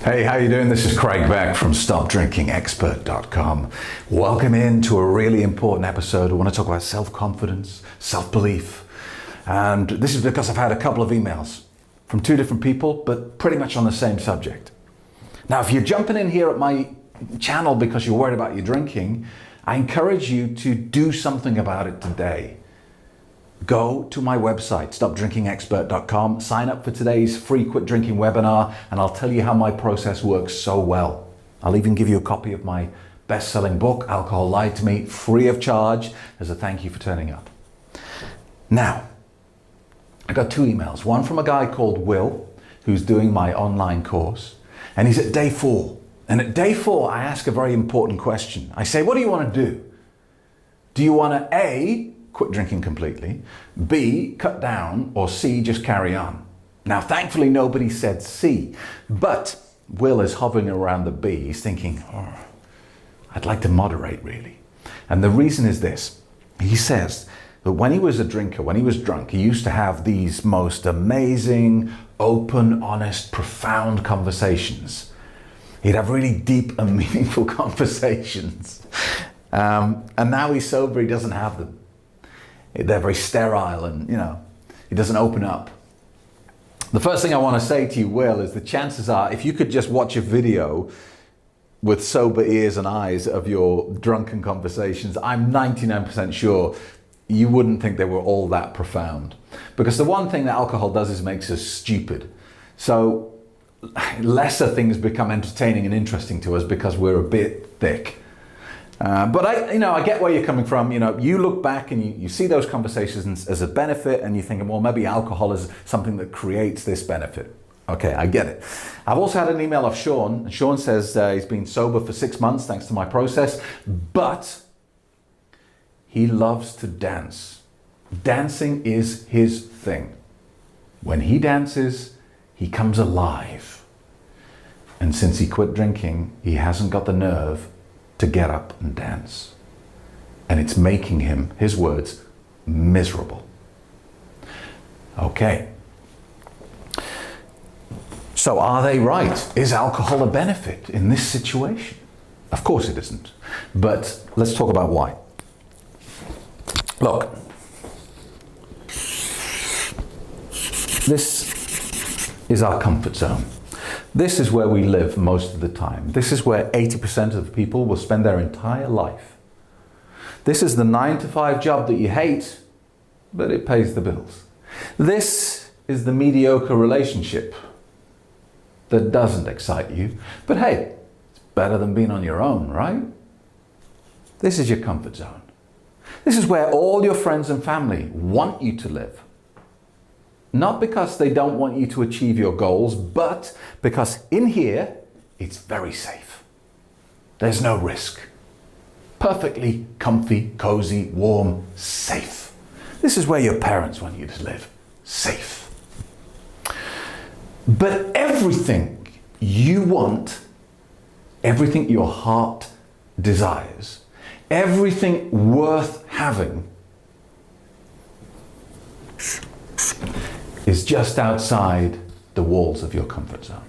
Hey, how you doing? This is Craig Beck from StopDrinkingExpert.com. Welcome into a really important episode. I want to talk about self-confidence, self-belief. And this is because I've had a couple of emails from two different people, but pretty much on the same subject. Now, if you're jumping in here at my channel because you're worried about your drinking, I encourage you to do something about it today. Go to my website, stopdrinkingexpert.com, sign up for today's free quit drinking webinar, and I'll tell you how my process works so well. I'll even give you a copy of my best-selling book, Alcohol Lied to Me, free of charge, as a thank you for turning up. Now, I got two emails, one from a guy called Will, who's doing my online course, and he's at day 4. And at day 4, I ask a very important question. I say, what do you want to do? Do you want to A, quit drinking completely, B, cut down, or C, just carry on? Now, thankfully, nobody said C, but Will is hovering around the B. He's thinking, I'd like to moderate, really. And the reason is this. He says that when he was a drinker, when he was drunk, he used to have these most amazing, open, honest, profound conversations. He'd have really deep and meaningful conversations. And now he's sober, he doesn't have them. They're very sterile and, he doesn't open up. The first thing I want to say to you, Will, is the chances are if you could just watch a video with sober ears and eyes of your drunken conversations, I'm 99% sure you wouldn't think they were all that profound. Because the one thing that alcohol does is makes us stupid. So lesser things become entertaining and interesting to us because we're a bit thick. But I get where you're coming from. You look back and you see those conversations as a benefit and you're thinking, well, maybe alcohol is something that creates this benefit. Okay, I get it. I've also had an email of Shaun. Shaun says he's been sober for 6 months thanks to my process, but he loves to dance. Dancing is his thing. When he dances, he comes alive. And since he quit drinking, he hasn't got the nerve to get up and dance. And it's making him, his words, miserable. Okay. So are they right? Is alcohol a benefit in this situation? Of course it isn't. But let's talk about why. Look, this is our comfort zone. This is where we live most of the time. This is where 80% of people will spend their entire life. This is the 9-to-5 job that you hate, but it pays the bills. This is the mediocre relationship that doesn't excite you, but hey, it's better than being on your own, right? This is your comfort zone. This is where all your friends and family want you to live. Not because they don't want you to achieve your goals, but because in here, it's very safe. There's no risk. Perfectly comfy, cozy, warm, safe. This is where your parents want you to live. Safe. But everything you want, everything your heart desires, everything worth having is just outside the walls of your comfort zone.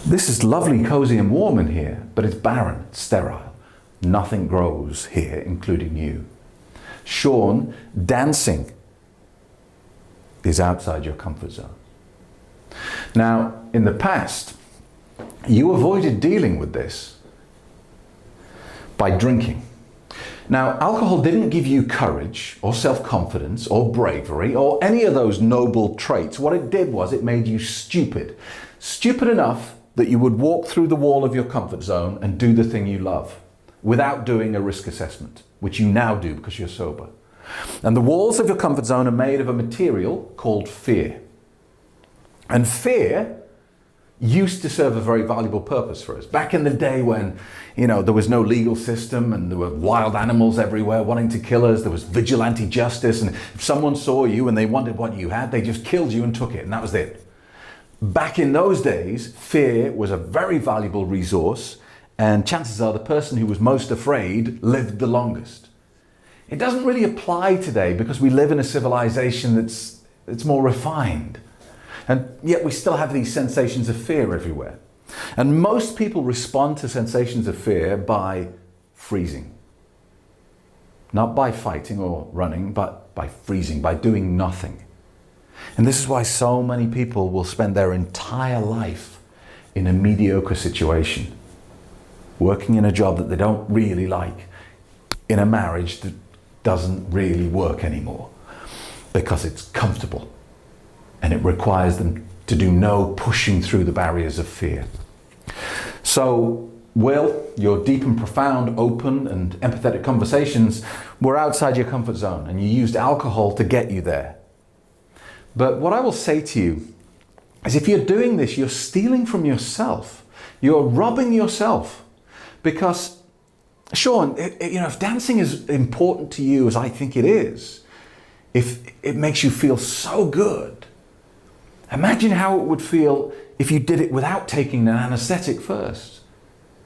This is lovely, cozy and warm in here, but it's barren, it's sterile. Nothing grows here, including you. Shaun, dancing is outside your comfort zone. Now, in the past, you avoided dealing with this by drinking. Now, alcohol didn't give you courage or self-confidence or bravery or any of those noble traits. What it did was it made you stupid. Stupid enough that you would walk through the wall of your comfort zone and do the thing you love without doing a risk assessment, which you now do because you're sober. And the walls of your comfort zone are made of a material called fear. And fear used to serve a very valuable purpose for us. Back in the day when, there was no legal system and there were wild animals everywhere wanting to kill us, there was vigilante justice, and if someone saw you and they wanted what you had, they just killed you and took it, and that was it. Back in those days, fear was a very valuable resource, and chances are the person who was most afraid lived the longest. It doesn't really apply today because we live in a civilization that's more refined. And yet we still have these sensations of fear everywhere. And most people respond to sensations of fear by freezing. Not by fighting or running, but by freezing, by doing nothing. And this is why so many people will spend their entire life in a mediocre situation, working in a job that they don't really like, in a marriage that doesn't really work anymore, because it's comfortable and it requires them to do no pushing through the barriers of fear. So, Will, your deep and profound, open and empathetic conversations were outside your comfort zone, and you used alcohol to get you there. But what I will say to you is, if you're doing this, you're stealing from yourself. You're robbing yourself. Because, Shaun, if dancing is important to you as I think it is, if it makes you feel so good, imagine how it would feel if you did it without taking an anesthetic first.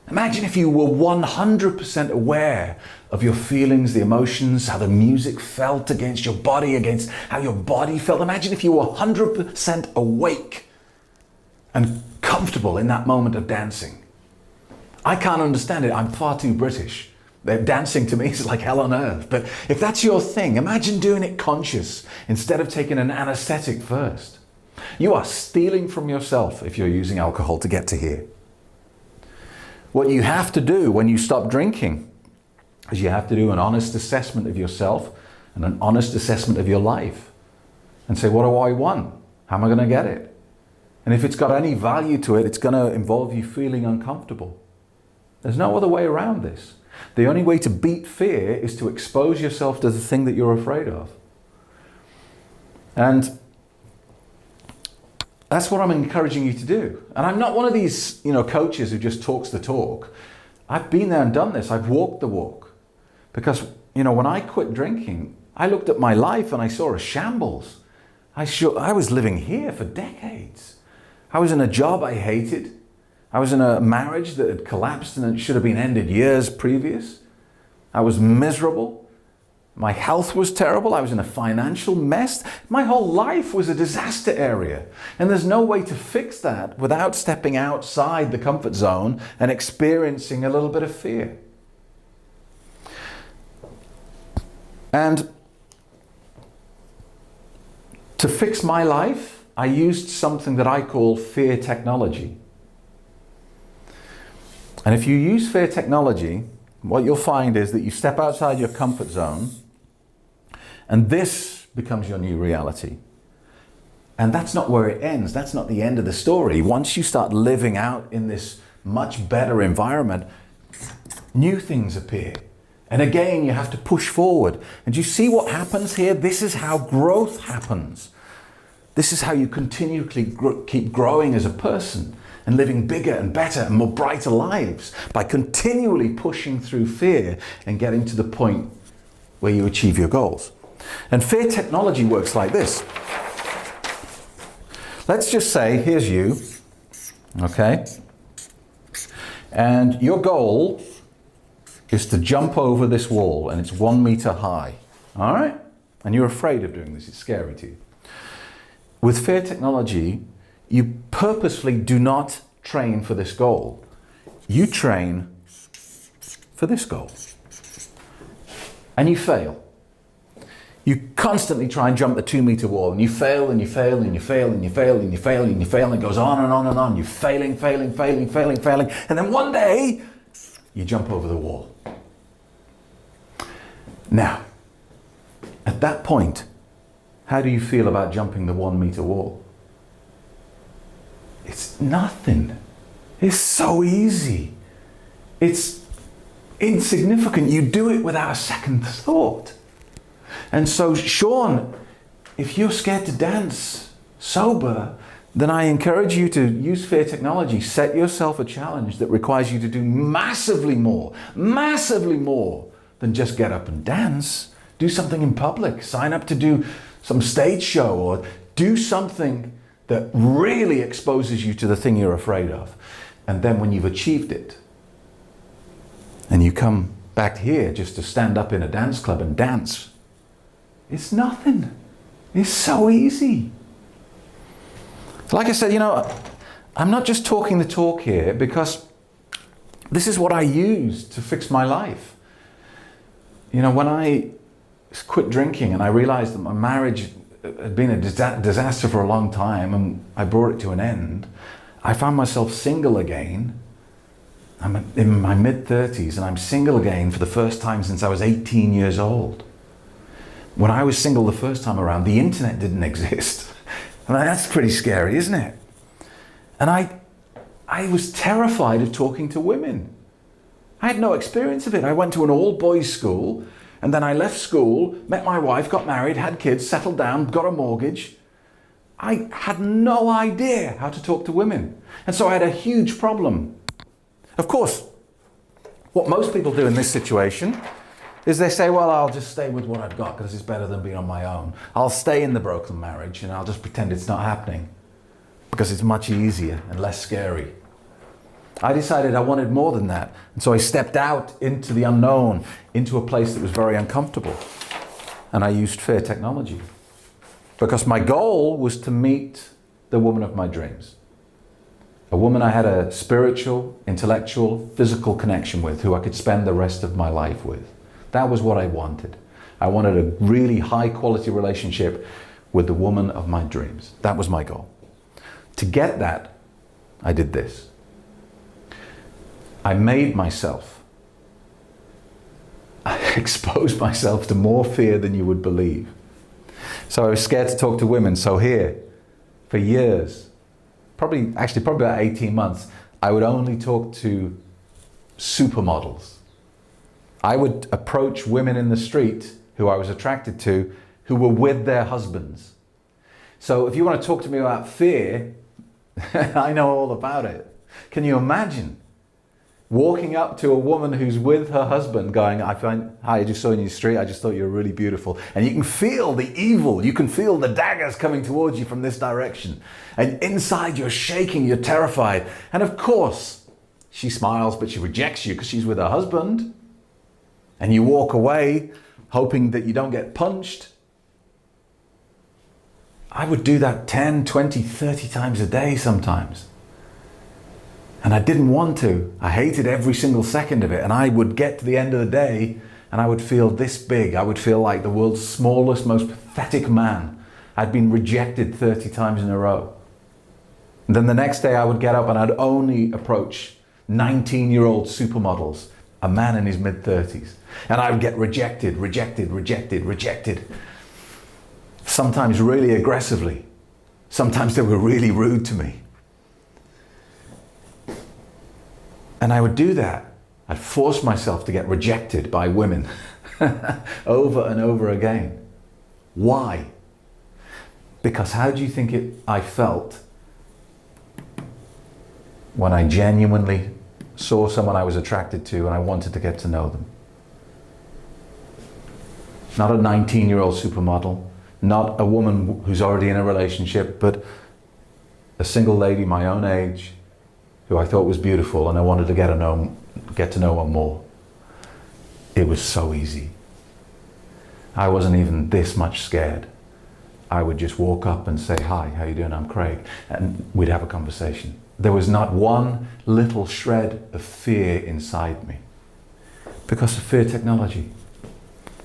Imagine if you were 100% aware of your feelings, the emotions, how the music felt against your body, against how your body felt. Imagine if you were 100% awake and comfortable in that moment of dancing. I can't understand it. I'm far too British. Dancing to me is like hell on earth. But if that's your thing, imagine doing it conscious instead of taking an anesthetic first. You are stealing from yourself if you're using alcohol to get to here. What you have to do when you stop drinking is you have to do an honest assessment of yourself and an honest assessment of your life and say, what do I want? How am I going to get it? And if it's got any value to it, it's going to involve you feeling uncomfortable. There's no other way around this. The only way to beat fear is to expose yourself to the thing that you're afraid of. And that's what I'm encouraging you to do. And I'm not one of these, coaches who just talks the talk. I've been there and done this. I've walked the walk. Because, when I quit drinking, I looked at my life and I saw a shambles. I was living here for decades. I was in a job I hated. I was in a marriage that had collapsed and it should have been ended years previous. I was miserable. My health was terrible. I was in a financial mess. My whole life was a disaster area. And there's no way to fix that without stepping outside the comfort zone and experiencing a little bit of fear. And to fix my life, I used something that I call fear technology. And if you use fear technology, what you'll find is that you step outside your comfort zone, and this becomes your new reality. And that's not where it ends. That's not the end of the story. Once you start living out in this much better environment, new things appear. And again, you have to push forward. And you see what happens here? This is how growth happens. This is how you continually keep growing as a person and living bigger and better and more brighter lives, by continually pushing through fear and getting to the point where you achieve your goals. And fear technology works like this. Let's just say, here's you, okay? And your goal is to jump over this wall, and it's 1 meter high, all right? And you're afraid of doing this, it's scary to you. With fear technology, you purposefully do not train for this goal. You train for this goal. And you fail. You constantly try and jump the 2 meter wall, and you fail and you fail and you fail and you fail and you fail and you fail, and it goes on and on and on. You're failing. And then one day, you jump over the wall. Now, at that point, how do you feel about jumping the 1 meter wall? It's nothing. It's so easy. It's insignificant. You do it without a second thought. And so, Shaun, if you're scared to dance sober, then I encourage you to use fear technology. Set yourself a challenge that requires you to do massively more than just get up and dance. Do something in public. Sign up to do some stage show, or do something that really exposes you to the thing you're afraid of. And then when you've achieved it, and you come back here just to stand up in a dance club and dance, it's nothing. It's so easy. Like I said, I'm not just talking the talk here, because this is what I use to fix my life. When I quit drinking and I realized that my marriage had been a disaster for a long time and I brought it to an end, I found myself single again. I'm in my mid-30s and I'm single again for the first time since I was 18 years old. When I was single the first time around, the internet didn't exist. I mean, that's pretty scary, isn't it? And I was terrified of talking to women. I had no experience of it. I went to an all-boys school, and then I left school, met my wife, got married, had kids, settled down, got a mortgage. I had no idea how to talk to women. And so I had a huge problem. Of course, what most people do in this situation is they say, well, I'll just stay with what I've got because it's better than being on my own. I'll stay in the broken marriage and I'll just pretend it's not happening because it's much easier and less scary. I decided I wanted more than that. And so I stepped out into the unknown, into a place that was very uncomfortable. And I used fear technology because my goal was to meet the woman of my dreams. A woman I had a spiritual, intellectual, physical connection with, who I could spend the rest of my life with. That was what I wanted. I wanted a really high quality relationship with the woman of my dreams. That was my goal. To get that, I did this. I made myself, I exposed myself to more fear than you would believe. So I was scared to talk to women. So here, for years, probably about 18 months, I would only talk to supermodels. I would approach women in the street who I was attracted to, who were with their husbands. So if you want to talk to me about fear, I know all about it. Can you imagine walking up to a woman who's with her husband going, hi, I just saw you in the street, I just thought you were really beautiful. And you can feel the evil, you can feel the daggers coming towards you from this direction. And inside you're shaking, you're terrified. And of course, she smiles, but she rejects you because she's with her husband. And you walk away hoping that you don't get punched. I would do that 10, 20, 30 times a day sometimes. And I didn't want to. I hated every single second of it. And I would get to the end of the day and I would feel this big. I would feel like the world's smallest, most pathetic man. I'd been rejected 30 times in a row. And then the next day I would get up and I'd only approach 19-year-old supermodels, a man in his mid-30s. And I would get rejected. Sometimes really aggressively. Sometimes they were really rude to me. And I would do that. I'd force myself to get rejected by women over and over again. Why? Because how do you think I felt when I genuinely saw someone I was attracted to and I wanted to get to know them? Not a 19-year-old supermodel, not a woman who's already in a relationship, but a single lady my own age who I thought was beautiful and I wanted to get to know her more. It was so easy. I wasn't even this much scared. I would just walk up and say, hi, how you doing? I'm Craig. And we'd have a conversation. There was not one little shred of fear inside me because of fear technology.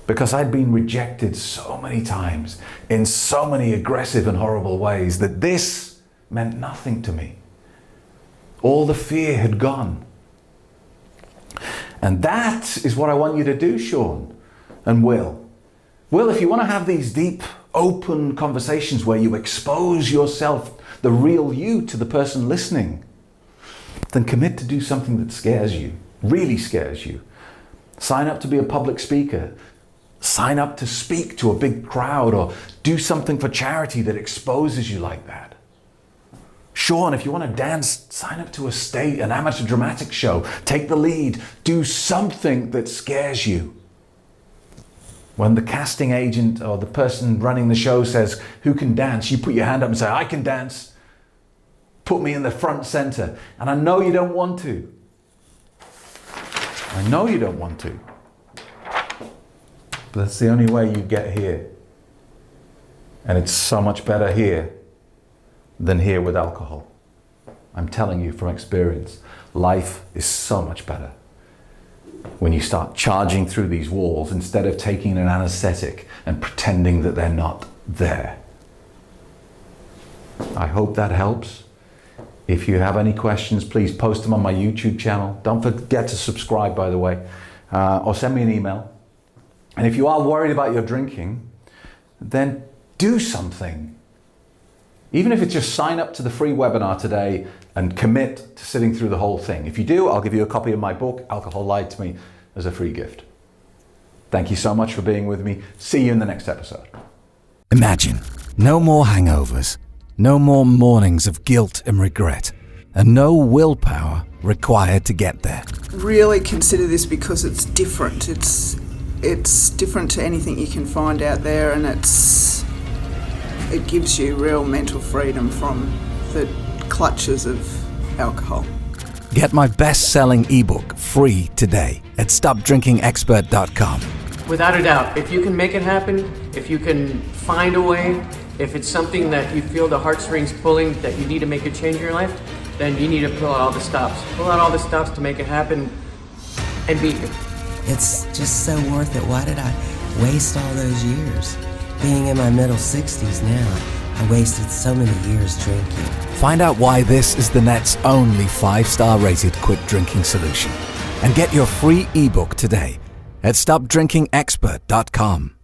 Because I'd been rejected so many times in so many aggressive and horrible ways that this meant nothing to me. All the fear had gone. And that is what I want you to do, Shaun and Will. Will, if you want to have these deep, open conversations where you expose yourself, the real you, to the person listening, then commit to do something that scares you, really scares you. Sign up to be a public speaker. Sign up to speak to a big crowd or do something for charity that exposes you like that. Shaun, if you want to dance, sign up to an amateur dramatic show. Take the lead. Do something that scares you. When the casting agent or the person running the show says, who can dance? You put your hand up and say, I can dance. Put me in the front center. And I know you don't want to. I know you don't want to. But that's the only way you get here. And it's so much better here than here with alcohol. I'm telling you from experience, life is so much better when you start charging through these walls instead of taking an anesthetic and pretending that they're not there. I hope that helps. If you have any questions, please post them on my YouTube channel. Don't forget to subscribe, by the way, or send me an email. And if you are worried about your drinking, then do something. Even if it's just sign up to the free webinar today and commit to sitting through the whole thing. If you do, I'll give you a copy of my book, Alcohol Lied to Me, as a free gift. Thank you so much for being with me. See you in the next episode. Imagine no more hangovers, no more mornings of guilt and regret, and no willpower required to get there. Really consider this because it's different. It's different to anything you can find out there, and it gives you real mental freedom from the clutches of alcohol. Get my best-selling ebook free today at stopdrinkingexpert.com. Without a doubt, if you can make it happen, if you can find a way, if it's something that you feel the heartstrings pulling, that you need to make a change in your life, then you need to pull out all the stops. Pull out all the stops to make it happen and be here. It's just so worth it. Why did I waste all those years? Being in my middle 60s now, I wasted so many years drinking. Find out why this is the net's only 5-star rated quit drinking solution. And get your free ebook today at stopdrinkingexpert.com.